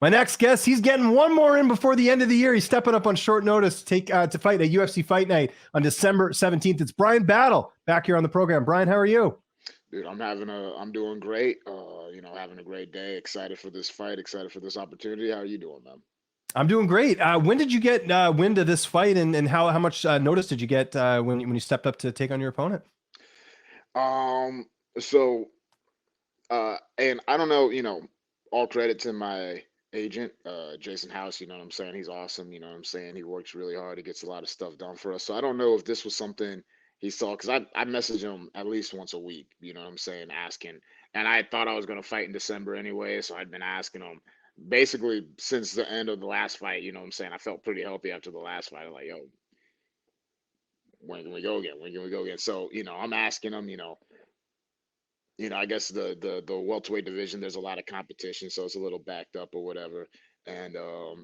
My next guest, he's getting one more in before the end of the year. He's stepping up on short notice to fight at UFC Fight Night on December 17th. It's Bryan Battle back here on the program. Bryan, how are you? Dude, I'm doing great. Having a great day. Excited for this fight. Excited for this opportunity. How are you doing, man? I'm doing great. When did you get wind of this fight, and how much notice did you get when you stepped up to take on your opponent? Um, so, and I don't know, all credit to my agent, Jason House. You know what I'm saying? He's awesome. You know what I'm saying? He works really hard. He gets a lot of stuff done for us. So I don't know if this was something he saw because I message him at least once a week. You know what I'm saying? Asking, and I thought I was gonna fight in December anyway, so I'd been asking him basically since the end of the last fight. You know what I'm saying? I felt pretty healthy after the last fight. I'm like, yo, when can we go again? When can we go again? So I'm asking him. I guess the welterweight division, there's a lot of competition, so it's a little backed up or whatever. And I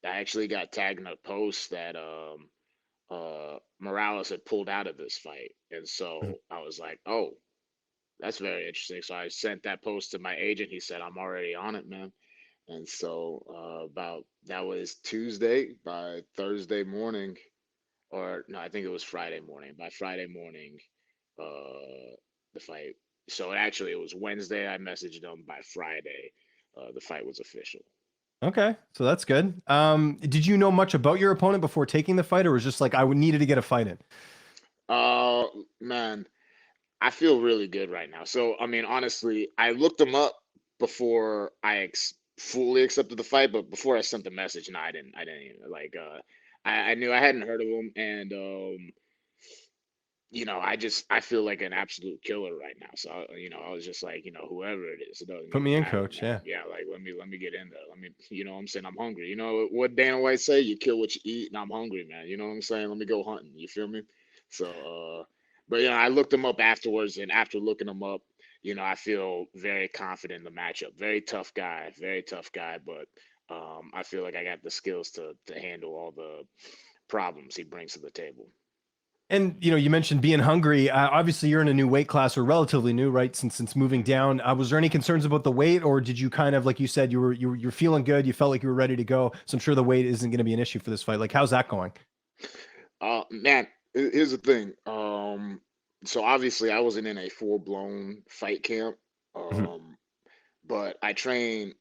actually got tagged in a post that Morales had pulled out of this fight, and so I was like, oh, that's very interesting. So I sent that post to my agent. He said, I'm already on it, man. And so about that was Tuesday. By Thursday morning, or no, I think it was Friday morning. By Friday morning, the fight. So it was Wednesday. I messaged him by Friday. The fight was official. Okay, so that's good. Did you know much about your opponent before taking the fight, or was just like I would needed to get a fight in? Uh, Man, I feel really good right now. So I mean, honestly, I looked him up before fully accepted the fight, but before I sent the message, no, I didn't. I didn't even like. I knew I hadn't heard of him, and I feel like an absolute killer right now. So I was just like, whoever it is, it doesn't Put even me in, matter, coach. man. Yeah. Yeah, like let me get in there. What I'm saying, I'm hungry. You know what Dana White say? You kill what you eat, and I'm hungry, man. You know what I'm saying? Let me go hunting. You feel me? So, but I looked him up afterwards, and after looking him up, I feel very confident in the matchup. Very tough guy, but I feel like I got the skills to handle all the problems he brings to the table. And you mentioned being hungry. Obviously, you're in a new weight class, or relatively new, right? Since moving Mhm. down, was there any concerns about the weight, or did you kind of, like you said, you're feeling good, you felt like you were ready to go? So I'm sure the weight isn't going to be an issue for this fight. Like, how's that going? Man, here's the thing. So obviously I wasn't in a full blown fight camp, Mhm. um, but I train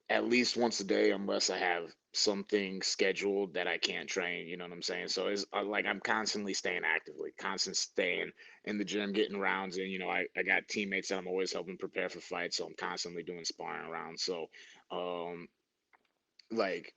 at least once a day unless I have something scheduled that I can't train. You know what I'm saying? So it's like I'm constantly staying actively, constant staying in the gym, getting rounds in. I got teammates that I'm always helping prepare for fights, so I'm constantly doing sparring rounds. So, um, like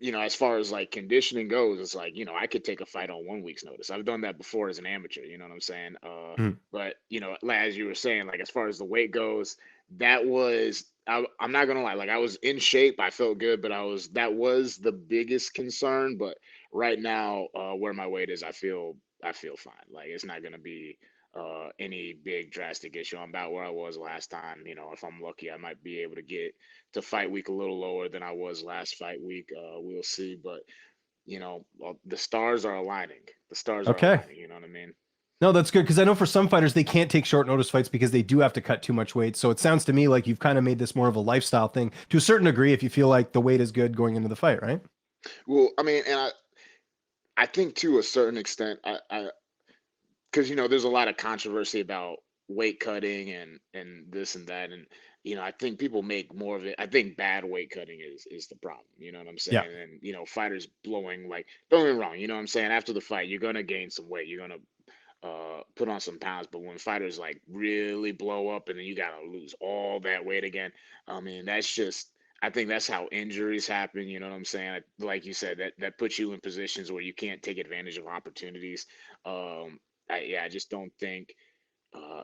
as far as like conditioning goes, it's like, I could take a fight on 1 week's notice. I've done that before as an amateur, you know what I'm saying? Mhm. But like, as you were saying, like as far as the weight goes, I'm not gonna lie, like I was in shape, I felt good, but that was the biggest concern. But right now, where my weight is, I feel fine. Like it's not gonna be any big drastic issue. I'm about where I was last time. If I'm lucky, I might be able to get to fight week a little lower than I was last fight week. We'll see, but the stars are aligning. The stars are Okay. aligning. You know what I mean? No, that's good because I know for some fighters they can't take short notice fights because they do have to cut too much weight. So it sounds to me like you've kind of made this more of a lifestyle thing to a certain degree if you feel like the weight is good going into the fight, right? Well, I mean, and I think to a certain extent, because there's a lot of controversy about weight cutting and this and that, and I think people make more of it. I think bad weight cutting is the problem. You know what I'm Yeah. saying? And fighters blowing, like, don't get me wrong. You know what I'm saying? After the fight, you're gonna gain some weight. You're gonna put on some pounds. But when fighters like really blow up and then you gotta lose all that weight again, I mean that's just. I think that's how injuries happen. You know what I'm saying? Like you said, that puts you in positions where you can't take advantage of opportunities. Um, I just don't think. Uh,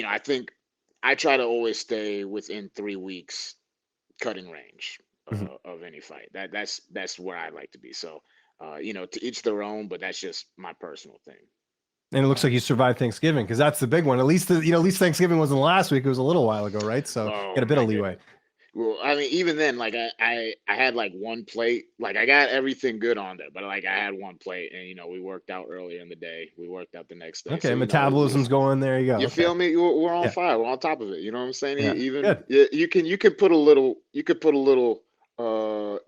I think I try to always stay within 3 weeks cutting range Mhm. of any fight. That's where I like to be. So, to each their own, but that's just my personal thing. And it looks like you survived Thanksgiving because that's the big one. At least Thanksgiving wasn't last week; it was a little while ago, right? So you Oh got a bit my of leeway. goodness. Well, I mean, even then, like I had like one plate, like I got everything good on there, but like I had one plate, and we worked out earlier in the day. We worked out the next day, Okay, so metabolism's going. There you go. you Okay. feel me? We're on Yeah. fire. We're on top of it. You know what I'm saying? Yeah. Even Good. you can put a little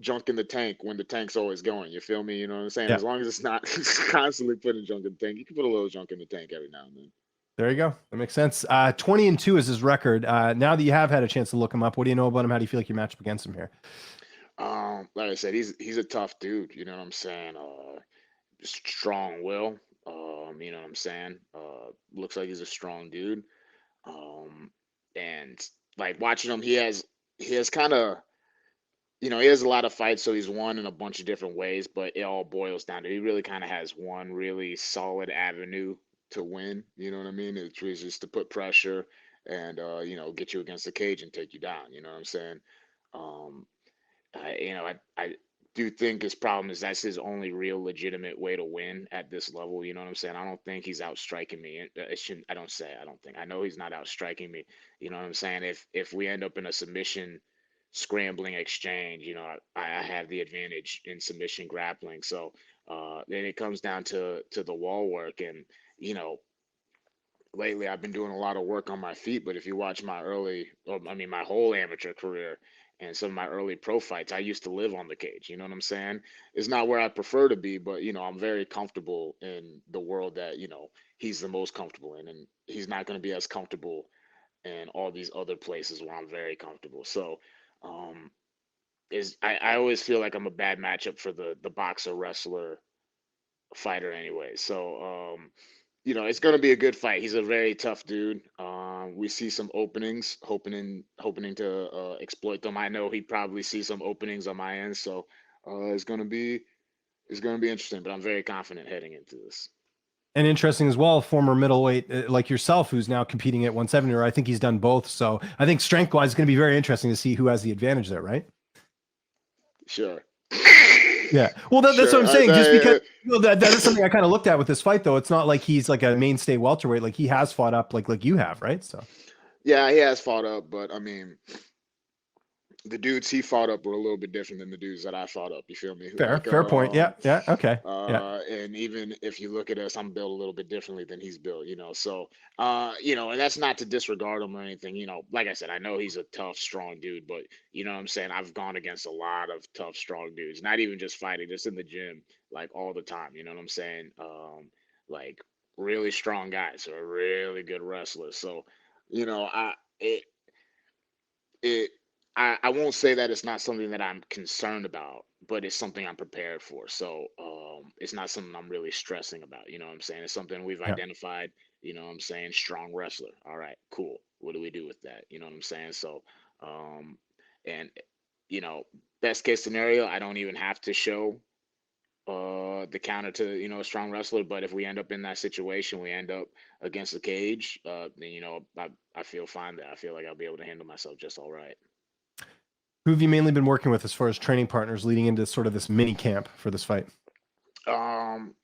junk in the tank when the tank's always going. You feel me? You know what I'm saying? Yeah. As long as it's not constantly putting junk in the tank, you can put a little junk in the tank every now and then. There you go. That makes sense. 20-2 is his record. Now that you have had a chance to look him up, what do you know about him? How do you feel like you match up against him here? Like I said, he's a tough dude. You know what I'm saying? Strong will. You know what I'm saying? Looks like he's a strong dude. Um, and like watching him, he has kind of he has a lot of fights, so he's won in a bunch of different ways, but it all boils down to he really kind of has one really solid avenue to win. You know what I mean? It's really just to put pressure and get you against the cage and take you down. You know what I'm saying? Um, I do think his problem is that's his only real legitimate way to win at this level. You know what I'm saying? I don't think he's outstriking me. It shouldn't. I don't say. I don't think. I know he's not outstriking me. You know what I'm saying? If we end up in a submission scrambling exchange, I have the advantage in submission grappling. So then it comes down to the wall work, and you know lately I've been doing a lot of work on my feet, but if you watch my whole amateur career and some of my early pro fights, I used to live on the cage. You know what I'm saying? It's not where I prefer to be, but I'm very comfortable in the world that, he's the most comfortable in, and he's not going to be as comfortable in all these other places where I'm very comfortable. So, um, I always feel like I'm a bad matchup for the boxer wrestler fighter anyway. So, it's going to be a good fight. He's a very tough dude. We see some openings, hoping to exploit them. I know he probably sees some openings on my end, so it's going to be interesting. But I'm very confident heading into this. And interesting as well, former middleweight like yourself, who's now competing at 170, or I think he's done both. So I think strength wise, it's going to be very interesting to see who has the advantage there, right? Sure. Yeah. Well, that's what Sure. I'm saying. Just because that is something I kind of looked at with this fight, though. It's not like he's like a mainstay welterweight. Like he has fought up like you have, right? So Yeah, he has fought up, but I mean, the dudes he fought up were a little bit different than the dudes that I fought up. You feel me? fair point. Yeah. Yeah. Okay. Yeah. And even if you look at us, I'm built a little bit differently than he's built. So and that's not to disregard him or anything. Like I said, I know he's a tough, strong dude, but you know what I'm saying? I've gone against a lot of tough, strong dudes, not even just fighting, just in the gym, like all the time. You know what I'm saying? Like really strong guys who are really good wrestlers. So, I it it I won't say that it's not something that I'm concerned about, but it's something I'm prepared for. So it's not something I'm really stressing about. You know what I'm saying? It's something we've Yeah. identified. You know what I'm saying? Strong wrestler. All right, cool. What do we do with that? You know what I'm saying? So um and you know, best case scenario, I don't even have to show the counter to a strong wrestler. But if we end up in that situation, we end up against the cage, then I feel fine there. I feel like I'll be able to handle myself just all right. Who have you mainly been working with as far as training partners leading into sort of this mini camp for this fight? Um,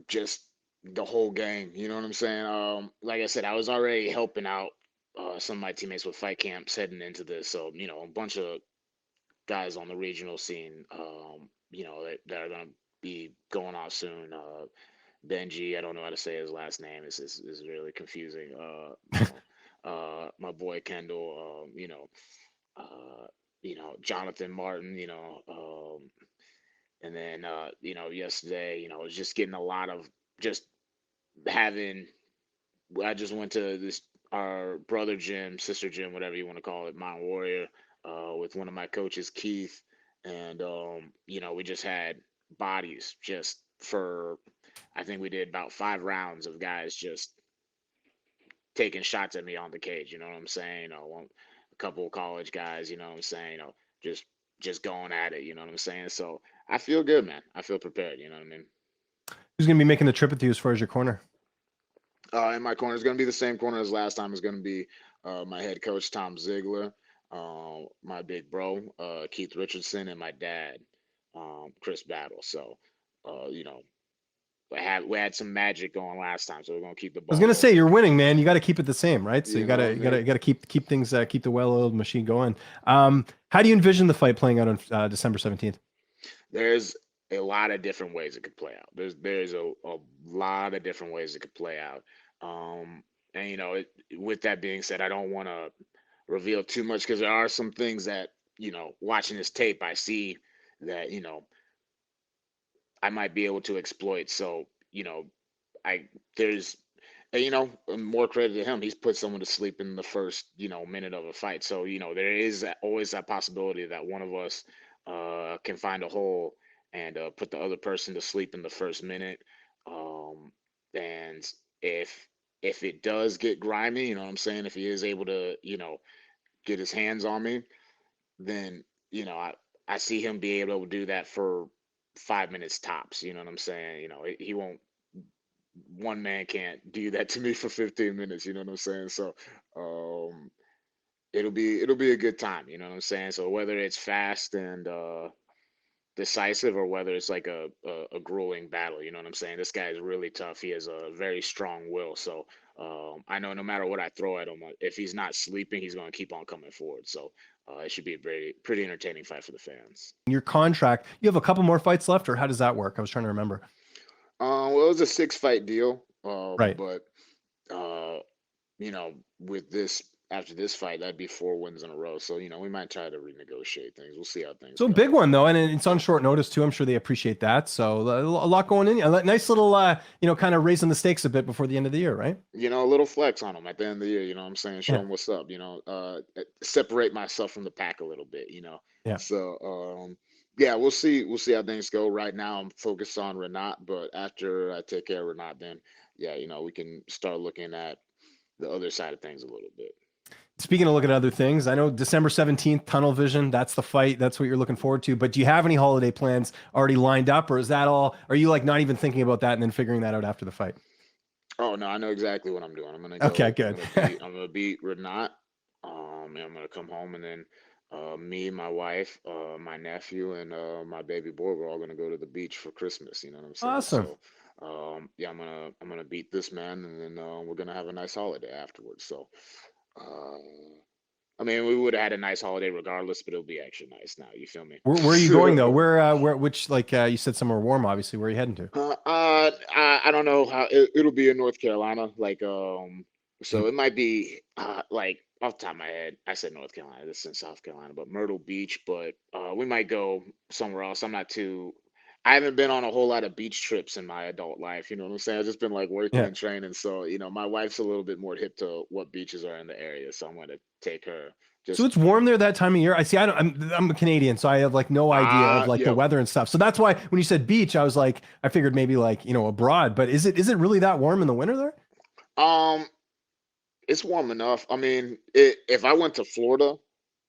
just the whole gang. You know what I'm saying? Like I said, I was already helping out some of my teammates with fight camps heading into this. So a bunch of guys on the regional scene. That are gonna be going off soon. Benji, I don't know how to say his last name. Is really confusing. My boy Kendall. Jonathan Martin. And then yesterday, I was just getting a lot of just having. I just went to this our brother gym, sister gym, whatever you want to call it, Mount Warrior, with one of my coaches, Keith, and we just had bodies just for. I think we did about 5 rounds of guys just taking shots at me on the cage. You know what I'm saying? A couple of college guys. You know what I'm saying? Just just going at it. You know what I'm saying? So I feel good, man. I feel prepared. You know what I mean? Who's going to be making the trip with you as far as your corner? In my corner is going to be the same corner as last time. Is going to be my head coach Tom Ziegler, my big bro Keith Richardson, and my dad Chris Battle. So, uh, you know, we had some magic going last time, so we're gonna keep the I was ball gonna say rolling. you're winning, man. You got to keep it the same, right? So You know what I mean? you gotta keep things keep the well-oiled machine going. How do you envision the fight playing out on December 17th? There's a lot of different ways it could play out. There's a lot of different ways it could play out. Um, and with that being said, I don't want to reveal too much because there are some things that watching this tape I see that I might be able to exploit. So I there's more credit to him. He's put someone to sleep in the first minute of a fight. So there is always that possibility that one of us can find a hole and put the other person to sleep in the first minute. And if it does get grimy, you know what I'm saying, if he is able to get his hands on me, then I see him be able to do that for 5 minutes tops. You know what I'm saying? He won't. One man can't do that to me for 15 minutes. You know what I'm saying? So um, it'll be a good time. You know what I'm saying? So whether it's fast and decisive or whether it's like a grueling battle, you know what I'm saying? This guy is really tough. He has a very strong will. So I know no matter what I throw at him, if he's not sleeping, he's going to keep on coming forward. So it should be a pretty entertaining fight for the fans. Your contract, you have a couple more fights left, or how does that work? I was trying to remember. Well, it was a 6 fight deal, Right. but uh, with this after this fight, that'd be 4 wins in a row. So we might try to renegotiate things. We'll see how things So a go. big one though, and it's on short notice too. I'm sure they appreciate that. So a lot going in. A nice little, kind of raising the stakes a bit before the end of the year, right? A little flex on them at the end of the year. You know what I'm saying? Show Yeah. them what's up. Separate myself from the pack a little bit. Yeah. So yeah, we'll see. We'll see how things go. Right now, I'm focused on Renat, but after I take care of Renat, then yeah, we can start looking at the other side of things a little bit. Speaking of looking at other things, I know December 17th, Tunnel Vision, that's the fight. That's what you're looking forward to. But do you have any holiday plans already lined up, or is that all? Are you like not even thinking about that and then figuring that out after the fight? Oh no, I know exactly what I'm doing. I'm gonna Okay, go. good. I'm gonna beat Renat. And I'm gonna come home and then me, my wife, my nephew, and my baby boy, we're all gonna go to the beach for Christmas. You know what I'm saying? Awesome. So yeah, I'm gonna beat this man, and then we're gonna have a nice holiday afterwards. So uh, I mean, we would have had a nice holiday regardless, but it'll be extra nice now. You feel me? Where are you going though? Which, like, you said somewhere warm, obviously. Where are you heading to? I don't know how it'll be in North Carolina. Like, so it might be like off the top of my head, I said North Carolina. This is in South Carolina, but Myrtle Beach. But we might go somewhere else. I'm not too. I haven't been on a whole lot of beach trips in my adult life. You know what I'm saying? I've just been like working Yeah. and training. So my wife's a little bit more hip to what beaches are in the area. So I'm going to take her. So Just it's warm there that time of year. I see. I'm a Canadian, so I have like no idea of like the yeah. weather and stuff. So that's why when you said beach, I was like, I figured maybe like abroad. But is it really that warm in the winter there? Um, it's warm enough. I mean, if I went to Florida,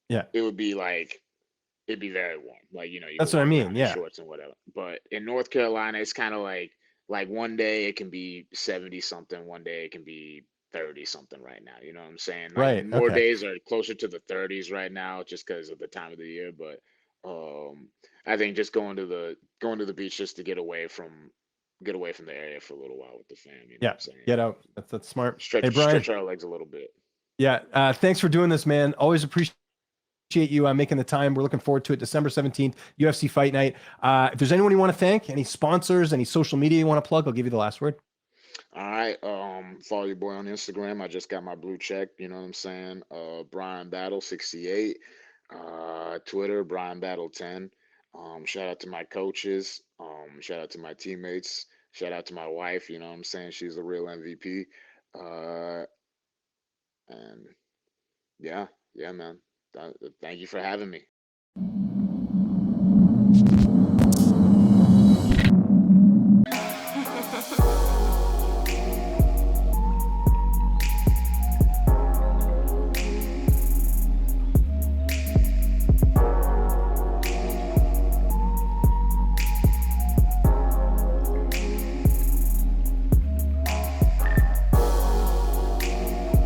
Yeah, it would be like it'd be very warm. Like, you can that's what I walk mean. around in Yeah. shorts and whatever. But in North Carolina, it's kind of like one day it can be 70 something, one day it can be 30 something right now. You know what I'm saying? Like Right. more Okay. days are closer to the 30s right now just because of the time of the year. But I think just going to the beach just to get away from the area for a little while with the fam, you know what Yeah. I'm saying? Get out. That's smart. Hey, Stretch Brian. stretch our legs a little bit. Yeah. Thanks for doing this, man. Always appreciate you making the time. We're looking forward to it. December 17th, UFC Fight Night. If there's anyone you want to thank, any sponsors, any social media you want to plug, I'll give you the last word. All right. Follow your boy on Instagram. I just got my blue check. You know what I'm saying? Bryan Battle 68. Twitter, Bryan Battle 10. Shout out to my coaches. Shout out to my teammates. Shout out to my wife. You know what I'm saying? She's a real MVP. Uh, and yeah, man. Thank you for having me.